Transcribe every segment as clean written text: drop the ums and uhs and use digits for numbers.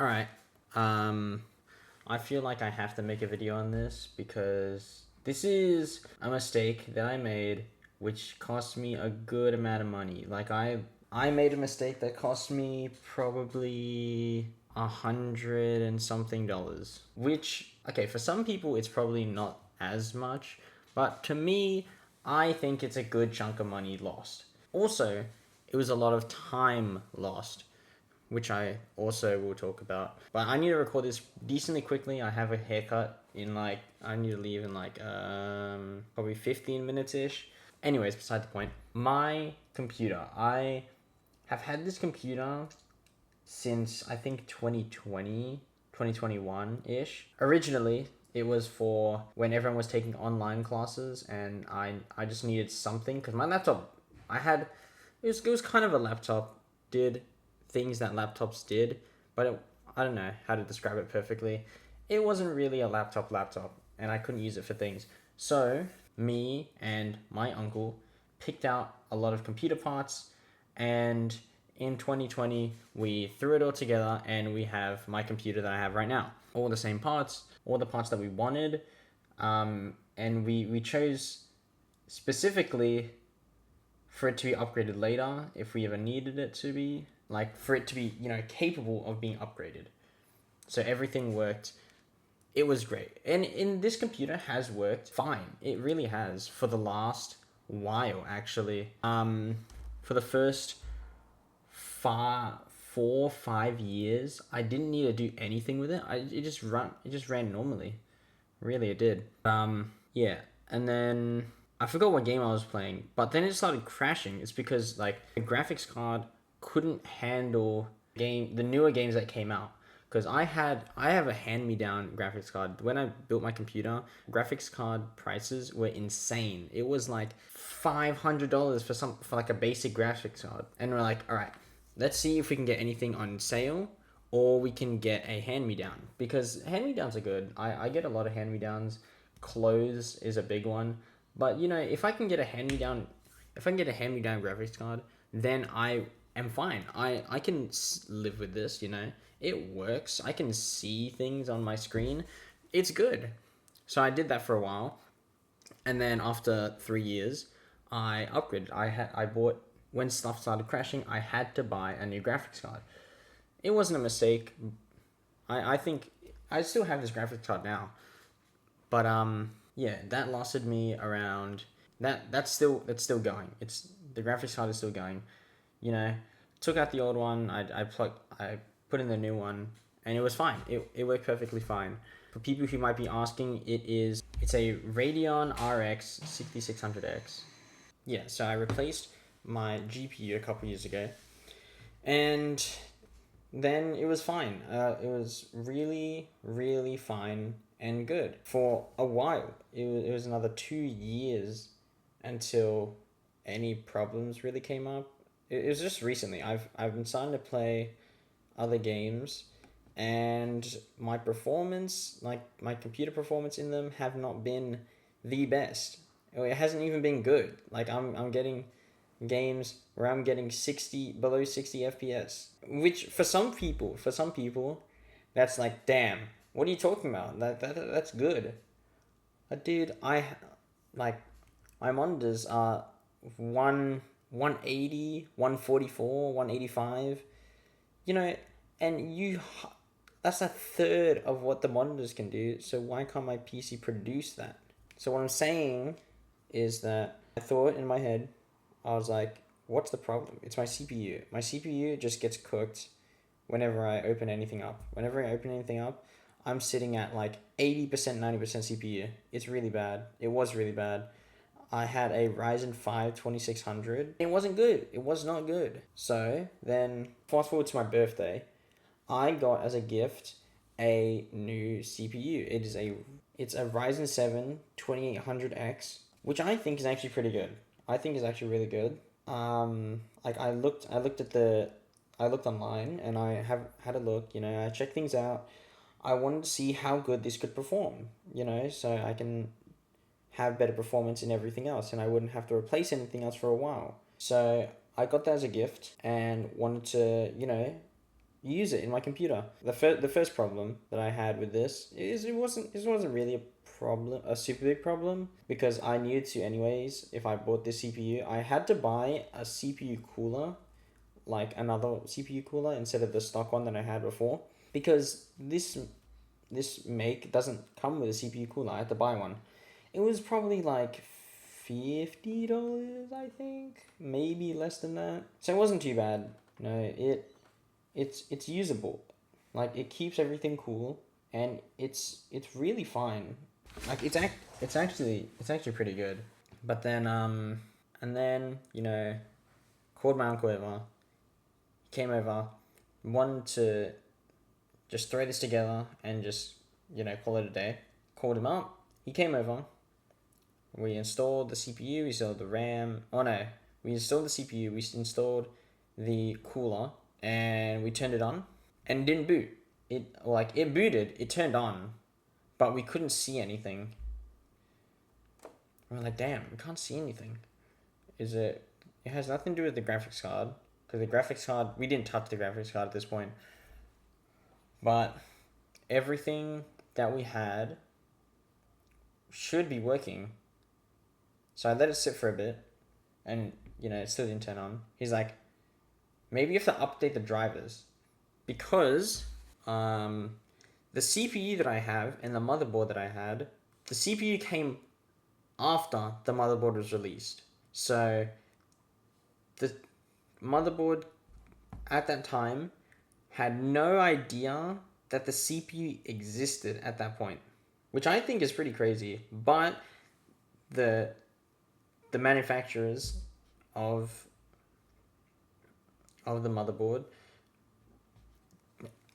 Alright, I feel like I have to make a video on this because this is a mistake that I made which cost me a good amount of money. Like I made a mistake that cost me probably $100 and something, which, okay, for some people it's probably not as much, but to me, I think it's a good chunk of money lost. Also, it was a lot of time lost, which I also will talk about. But I need to record this decently quickly. I have a haircut in like, I need to leave in like probably 15 minutes-ish. Anyways, beside the point. My computer. I have had this computer since I think 2020, 2021-ish. Originally, it was for when everyone was taking online classes and I just needed something because my laptop, it was kind of a laptop, did things that laptops did, but I don't know how to describe it perfectly. It wasn't really a laptop, and I couldn't use it for things. So, me and my uncle picked out a lot of computer parts, and in 2020, we threw it all together, and we have my computer that I have right now. All the same parts, all the parts that we wanted, and we chose specifically for it to be upgraded later if we ever needed it to be, like for it to be, capable of being upgraded. So everything worked. It was great. And this computer has worked fine. It really has for the last while, actually. For the first 4 5 years, I didn't need to do anything with it. It just ran normally. Really, it did. Yeah. And then I forgot what game I was playing, but then it started crashing. It's because like the graphics card couldn't handle the newer games that came out. Because I have a hand-me-down graphics card. When I built my computer, graphics card prices were insane. It was like $500 for like a basic graphics card. And we're like, all right, let's see if we can get anything on sale, or we can get a hand-me-down, because hand-me-downs are good. I get a lot of hand-me-downs. Clothes is a big one. But if I can get a hand-me-down graphics card, then I am fine. I can live with this. It works. I can see things on my screen. It's good. So I did that for a while, and then after 3 years, I upgraded. I bought, when stuff started crashing, I had to buy a new graphics card. It wasn't a mistake. I think I still have this graphics card now, but yeah, that lasted me around that's still going. The graphics card is still going. Took out the old one. I put in the new one, and it was fine. It worked perfectly fine. For people who might be asking, it's a Radeon RX 6600X. Yeah, so I replaced my GPU a couple years ago, and then it was fine. It was really, really fine and good for a while. It was another 2 years until any problems really came up. It was just recently. I've been starting to play other games, and my performance, like my computer performance in them, have not been the best. It hasn't even been good. Like I'm getting games where I'm getting below 60 FPS, which for some people, that's like, damn, what are you talking about? That's good. Dude, like my monitors are 180, 144, 185. And that's a third of what the monitors can do. So why can't my PC produce that? So what I'm saying is that I thought in my head, I was like, what's the problem? It's my CPU. My CPU just gets cooked whenever I open anything up. Whenever I open anything up, I'm sitting at like 80%, 90% CPU. It's really bad. It was really bad. I had a Ryzen 5 2600. It wasn't good. It was not good. So then, fast forward to my birthday, I got as a gift a new CPU. It's a Ryzen 7 2800X, which I think is actually pretty good. I think is actually really good. Like I looked online, and I have had a look. I checked things out. I wanted to see how good this could perform. So I can have better performance in everything else, and I wouldn't have to replace anything else for a while. So I got that as a gift, and wanted to use it in my computer. The first problem that I had with this is it wasn't really a problem, a super big problem, because I needed to anyways. If I bought this CPU, I had to buy a CPU cooler, like another CPU cooler instead of the stock one that I had before, because this make doesn't come with a CPU cooler. I had to buy one. It was probably like $50, I think, maybe less than that. So it wasn't too bad. No, it's usable. Like, it keeps everything cool, and it's really fine. Like, it's actually pretty good. But then and then, called my uncle over. He came over, wanted to just throw this together and just, call it a day. Called him up. He came over. We installed the CPU, we installed the RAM. Oh no, we installed the CPU, we installed the cooler, and we turned it on, and it didn't boot. It booted, it turned on, but we couldn't see anything. We're like, damn, we can't see anything. It has nothing to do with the graphics card, because the graphics card, we didn't touch the graphics card at this point. But everything that we had should be working. So I let it sit for a bit, and, it still didn't turn on. He's like, maybe you have to update the drivers, because the CPU that I have and the motherboard that I had, the CPU came after the motherboard was released. So the motherboard at that time had no idea that the CPU existed at that point, which I think is pretty crazy. But the manufacturers of the motherboard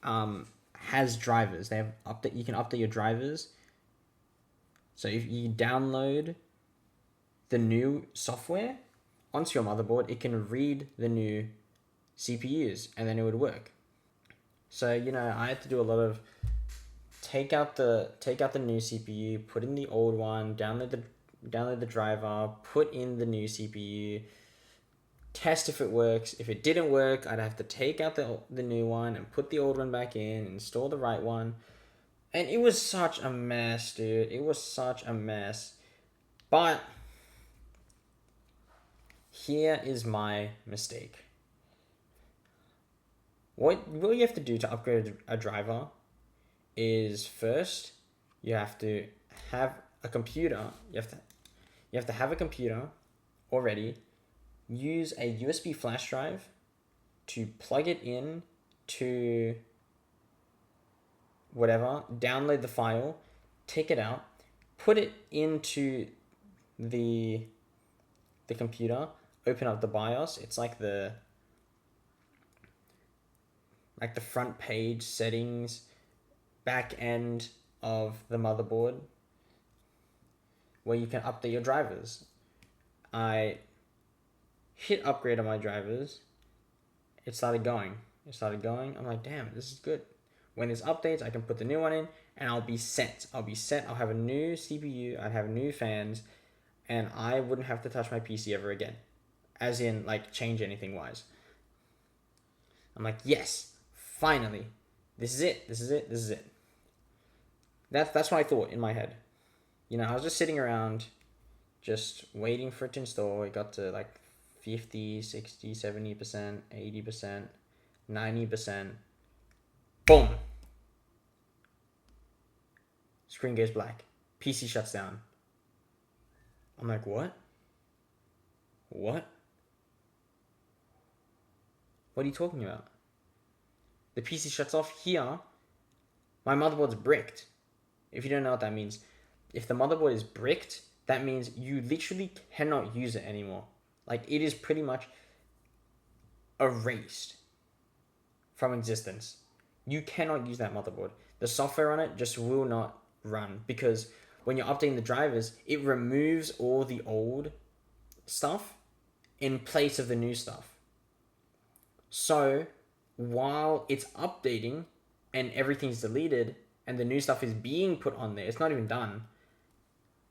has drivers. They have you can update your drivers. So if you download the new software onto your motherboard, it can read the new CPUs, and then it would work. So, I had to do a lot of take out the new CPU, put in the old one, download the driver, put in the new CPU, test if it works. If it didn't work, I'd have to take out the new one and put the old one back in, install the right one. And it was such a mess, dude. It was such a mess. But here is my mistake. What you have to do to upgrade a driver is, first you have to have a computer. You have to have a computer already. Use a USB flash drive to plug it in to whatever, download the file, take it out, put it into the computer, open up the BIOS. It's like the front page settings, back end of the motherboard, where you can update your drivers. I hit upgrade on my drivers. It started going. I'm like, damn, this is good. When there's updates, I can put the new one in, and I'll be set. I'll have a new CPU, I'd have new fans, and I wouldn't have to touch my PC ever again. As in, change anything wise. I'm like, yes, finally. This is it. That's what I thought in my head. I was just sitting around, just waiting for it to install. It got to 50, 60, 70%, 80%, 90%. Boom. Screen goes black. PC shuts down. I'm like, what? What? What are you talking about? The PC shuts off here. My motherboard's bricked. If you don't know what that means, if the motherboard is bricked, that means you literally cannot use it anymore. It is pretty much erased from existence. You cannot use that motherboard. The software on it just will not run, because when you're updating the drivers, it removes all the old stuff in place of the new stuff. So while it's updating and everything's deleted and the new stuff is being put on there, it's not even done.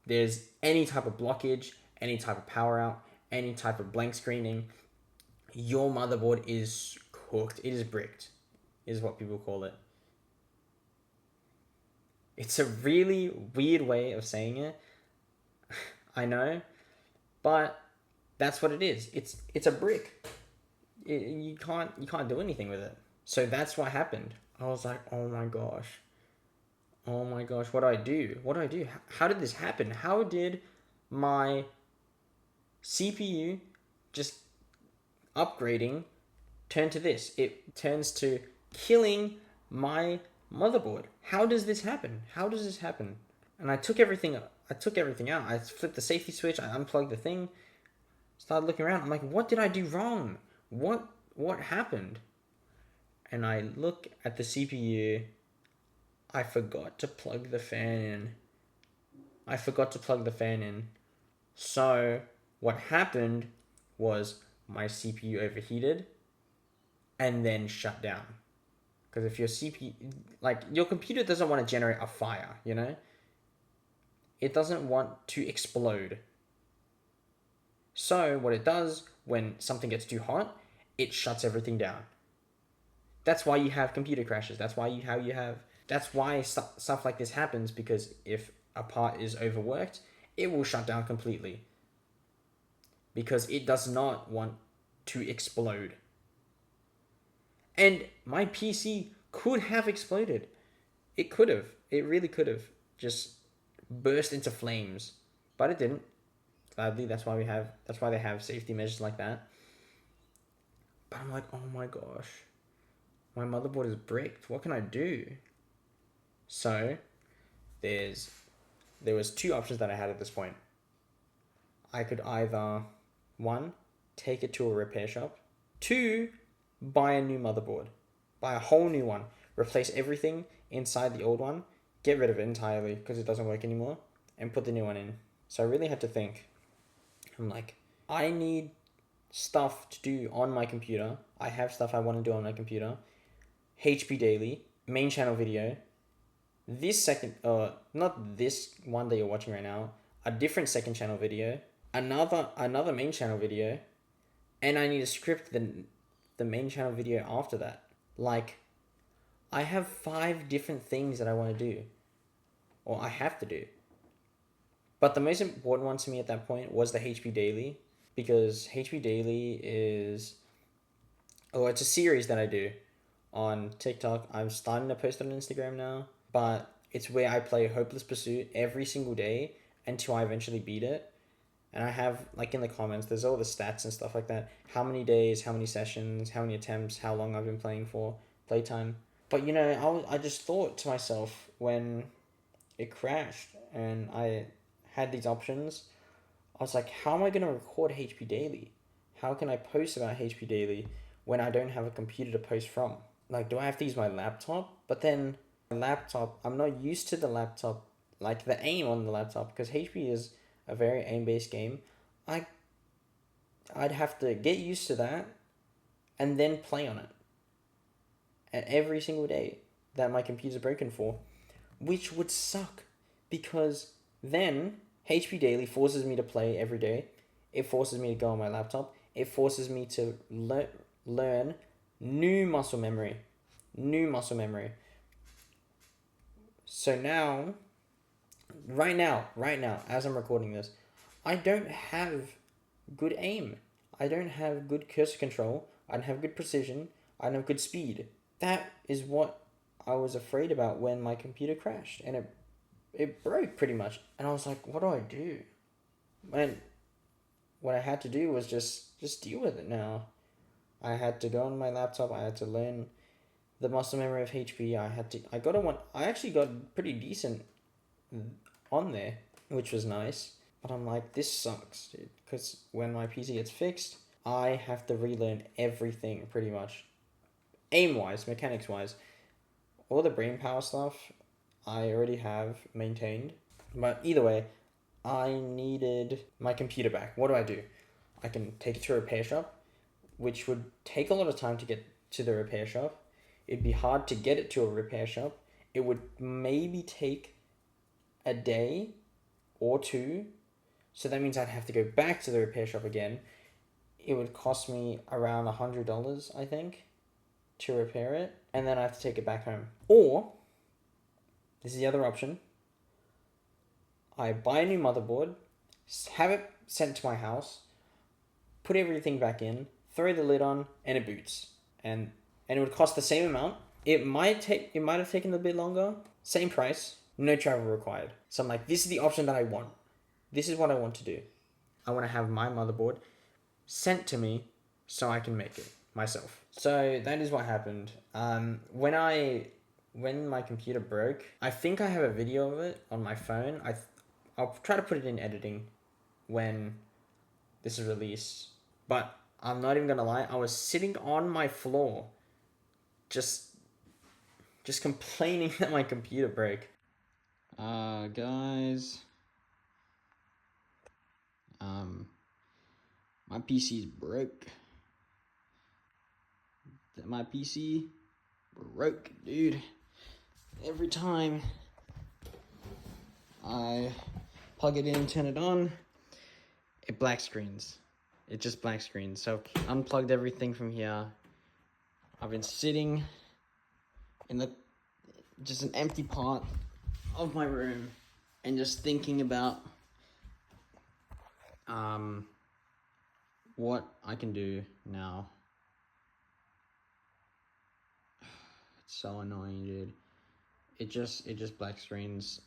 There's any type of blockage, any type of power out, any type of blank screening, your motherboard is cooked. It is bricked. is what people call it. It's a really weird way of saying it. I know, but that's what it is. It's a brick. You can't do anything with it. So that's what happened. I was like, oh my gosh. Oh my gosh, what do I do? What do I do? How did this happen? How did my CPU just upgrading turn to this? It turns to killing my motherboard. How does this happen? How does this happen? And I took everything out. I flipped the safety switch. I unplugged the thing. Started looking around. I'm like, what did I do wrong? What happened? And I look at the CPU. I forgot to plug the fan in. So what happened was my CPU overheated and then shut down. Because if your CPU, like your computer doesn't want to generate a fire, you know? It doesn't want to explode. So what it does when something gets too hot, it shuts everything down. That's why you have computer crashes. That's why stuff like this happens, because if a part is overworked, it will shut down completely. Because it does not want to explode. And my PC could have exploded. It could have. It really could have just burst into flames. But it didn't. Gladly, that's why they have safety measures like that. But I'm like, oh my gosh. My motherboard is bricked. What can I do? So, there was two options that I had at this point. I could either, 1, take it to a repair shop. 2, buy a new motherboard. Buy a whole new one. Replace everything inside the old one. Get rid of it entirely because it doesn't work anymore. And put the new one in. So I really had to think. I'm like, I need stuff to do on my computer. I have stuff I want to do on my computer. HP Daily. Main channel video. Not this one that you're watching right now. A different second channel video. Another main channel video. And I need to script the main channel video after that. Like, I have 5 different things that I want to do. Or I have to do. But the most important one to me at that point was the HP Daily. Because HP Daily it's a series that I do on TikTok. I'm starting to post it on Instagram now. But it's where I play Hopeless Pursuit every single day until I eventually beat it. And I have, like, in the comments, there's all the stats and stuff like that. How many days, how many sessions, how many attempts, how long I've been playing for, playtime. But, you know, I just thought to myself when it crashed and I had these options, I was like, how am I going to record HP Daily? How can I post about HP Daily when I don't have a computer to post from? Like, do I have to use my laptop? But then my laptop, I'm not used to the laptop, like the aim on the laptop, because HP is a very aim-based game. I'd have to get used to that and then play on it. And every single day that my computer's broken for, which would suck, because then HP Daily forces me to play every day. It forces me to go on my laptop. It forces me to learn new muscle memory. So now, right now, as I'm recording this, I don't have good aim. I don't have good cursor control. I don't have good precision. I don't have good speed. That is what I was afraid about when my computer crashed. And it broke pretty much. And I was like, what do I do? And what I had to do was just deal with it now. I had to go on my laptop. I had to learn the muscle memory of HP. I actually got pretty decent on there, which was nice. But I'm like, this sucks, dude. Because when my PC gets fixed, I have to relearn everything pretty much. Aim-wise, mechanics-wise. All the brain power stuff I already have maintained. But either way, I needed my computer back. What do? I can take it to a repair shop, which would take a lot of time to get to the repair shop. It'd be hard to get it to a repair shop. It would maybe take a day or 2. So that means I'd have to go back to the repair shop again. It would cost me around $100, I think, to repair it. and then I have to take it back home. Or, this is the other option, I buy a new motherboard, have it sent to my house, put everything back in, throw the lid on, and it boots. And it would cost the same amount. It might have taken a bit longer. Same price, no travel required. So I'm like, this is the option that I want. This is what I want to do. I want to have my motherboard sent to me so I can make it myself. So that is what happened. When my computer broke, I think I have a video of it on my phone. I'll try to put it in editing when this is released. But I'm not even gonna lie, I was sitting on my floor just complaining that my computer broke. Guys, my PC's broke. My PC broke, dude. Every time I plug it in, turn it on, it black screens. It just black screens. So unplugged everything from here. I've been sitting in just an empty part of my room and just thinking about what I can do now. It's so annoying, dude. It just black screens.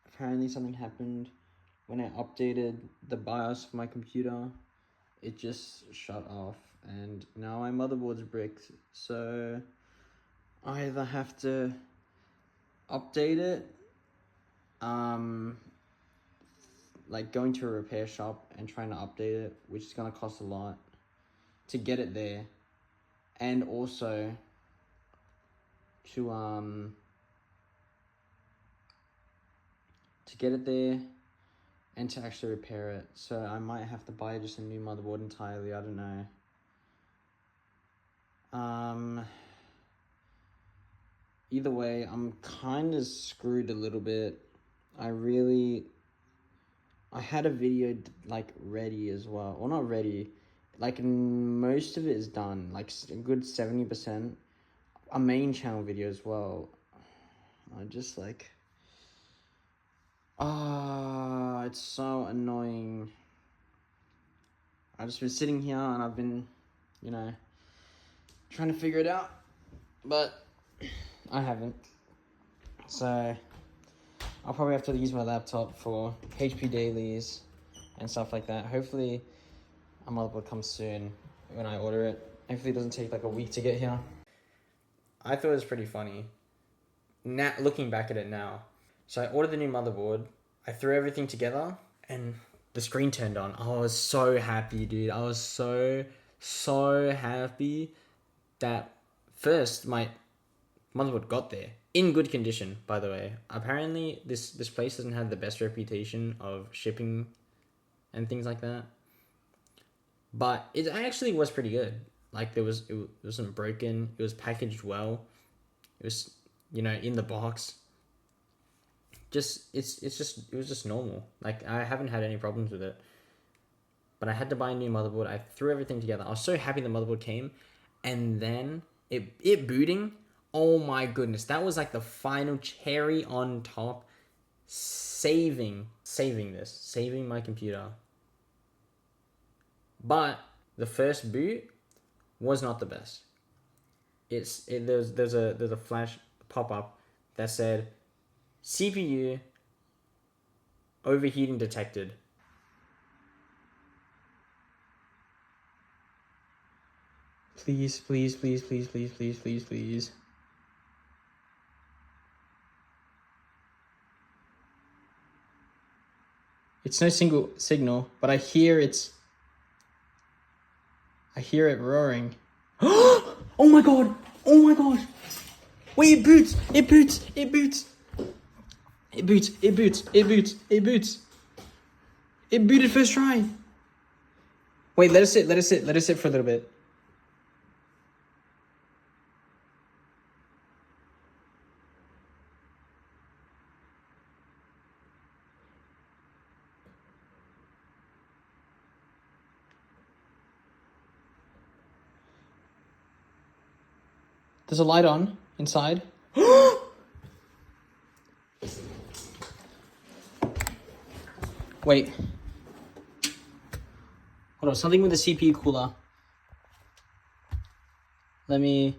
Apparently something happened when I updated the BIOS of my computer. It just shut off, and now my motherboard's bricked. So I either have to update it, like going to a repair shop and trying to update it, which is gonna cost a lot to get it there, and also to get it there and to actually repair it. So I might have to buy just a new motherboard entirely. I don't know. Either way, I'm kind of screwed a little bit. I had a video like ready as well. Well, not ready. Like most of it is done. Like a good 70%. A main channel video as well. I just like... it's so annoying. I've just been sitting here and I've been, you know, trying to figure it out. But I haven't. So I'll probably have to use my laptop for HP dailies and stuff like that. Hopefully a motherboard comes soon when I order it. Hopefully it doesn't take like a week to get here. I thought it was pretty funny. Now, looking back at it now. So I ordered the new motherboard. I threw everything together and the screen turned on. I was so happy, dude. I was so happy that first my motherboard got there. In good condition, by the way. Apparently, this place doesn't have the best reputation of shipping and things like that. But it actually was pretty good. Like, it wasn't broken. It was packaged well. It was, you know, in the box. It was just normal. Like, I haven't had any problems with it. But I had to buy a new motherboard. I threw everything together. I was so happy the motherboard came. And then it booting. Oh my goodness. That was like the final cherry on top. Saving my computer. But the first boot was not the best. There's a flash pop-up that said CPU overheating detected. Please. It's no single signal, but I hear it roaring. Oh my god! Oh my gosh! Wait, it boots! It boots! It boots! It boots! It boots! It boots! It boots! It booted first try! Wait, let it sit for a little bit. There's a light on inside. Wait. Hold on, something with the CPU cooler. I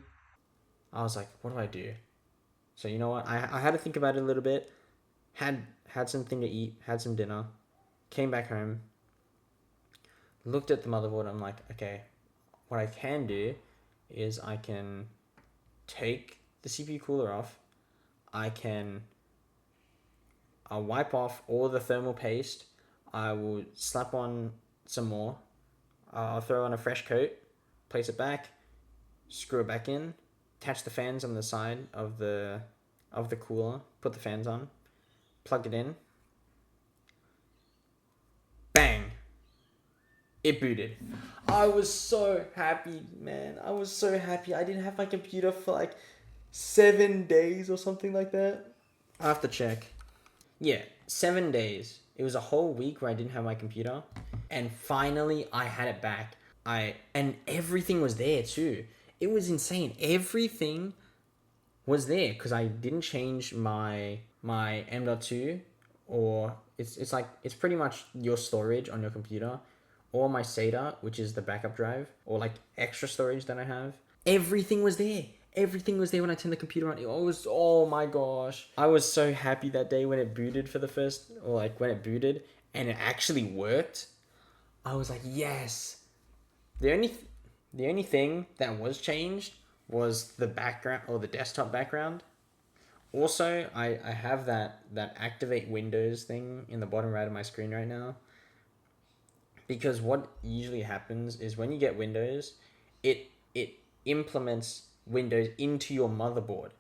was like, what do I do? So you know what? I had to think about it a little bit. Had something to eat, had some dinner, came back home, looked at the motherboard. I'm like, okay, what I can do is I can take the CPU cooler off. I'll wipe off all the thermal paste. I will slap on some more. I'll throw on a fresh coat, place it back, screw it back in, attach the fans on the side of the cooler, put the fans on, plug it in. Bang! It booted. I was so happy, man. I was so happy. I didn't have my computer for like 7 days or something like that. I have to check. Yeah, 7 days. It was a whole week where I didn't have my computer. And finally, I had it back. And everything was there too. It was insane. Everything was there because I didn't change my M.2, or it's like, it's pretty much your storage on your computer, or my SATA, which is the backup drive, or like extra storage that I have. Everything was there. Everything was there when I turned the computer on. Oh my gosh. I was so happy that day when it booted when it booted and it actually worked. I was like, yes. The only thing that was changed was the background, or the desktop background. Also, I have that activate Windows thing in the bottom right of my screen right now. Because what usually happens is when you get Windows, it implements Windows into your motherboard.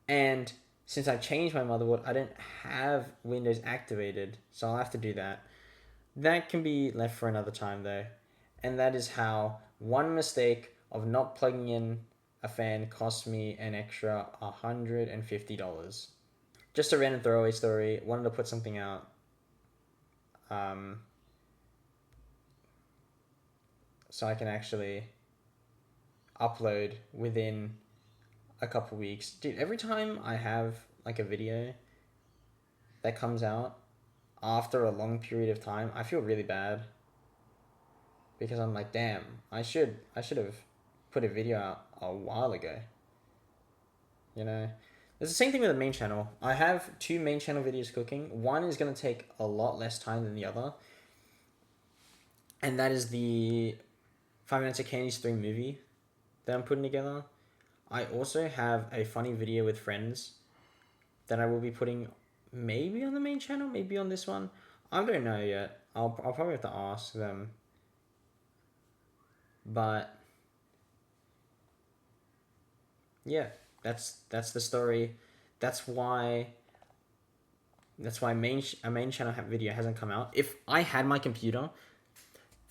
And since I've changed my motherboard, I don't have Windows activated, so I'll have to do that. That can be left for another time though. And that is how one mistake of not plugging in a fan cost me an extra $150. Just a random throwaway story. Wanted to put something out. So I can actually upload within a couple weeks. Dude, every time I have like a video that comes out after a long period of time, I feel really bad. Because I'm like, damn, I should have put a video out a while ago. You know? It's the same thing with the main channel. I have 2 main channel videos cooking. One is going to take a lot less time than the other. And that is the 5 Minutes of Candy's 3 movie that I'm putting together. I also have a funny video with friends that I will be putting maybe on the main channel, maybe on this one. I don't know yet. I'll probably have to ask them. But yeah, that's the story. That's why a main channel video hasn't come out. If I had my computer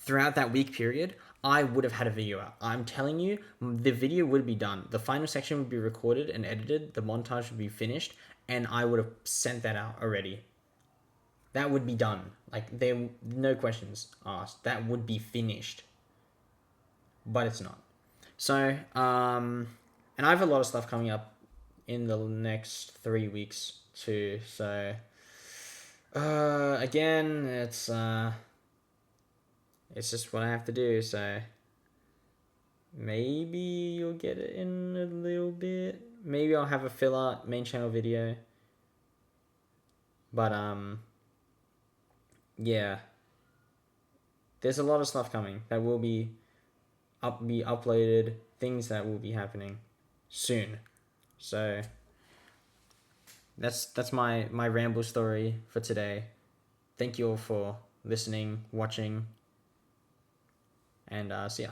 throughout that week period, I would have had a video out. I'm telling you, the video would be done. The final section would be recorded and edited. The montage would be finished, and I would have sent that out already. That would be done. Like, there, no questions asked. That would be finished. But it's not. So, and I have a lot of stuff coming up in the next 3 weeks too. So, again, it's just what I have to do. So, maybe you'll get it in a little bit. Maybe I'll have a filler main channel video. But, yeah. There's a lot of stuff coming that will be uploaded, things that will be happening soon. So that's my ramble story for today. Thank you all for listening, watching, and see ya.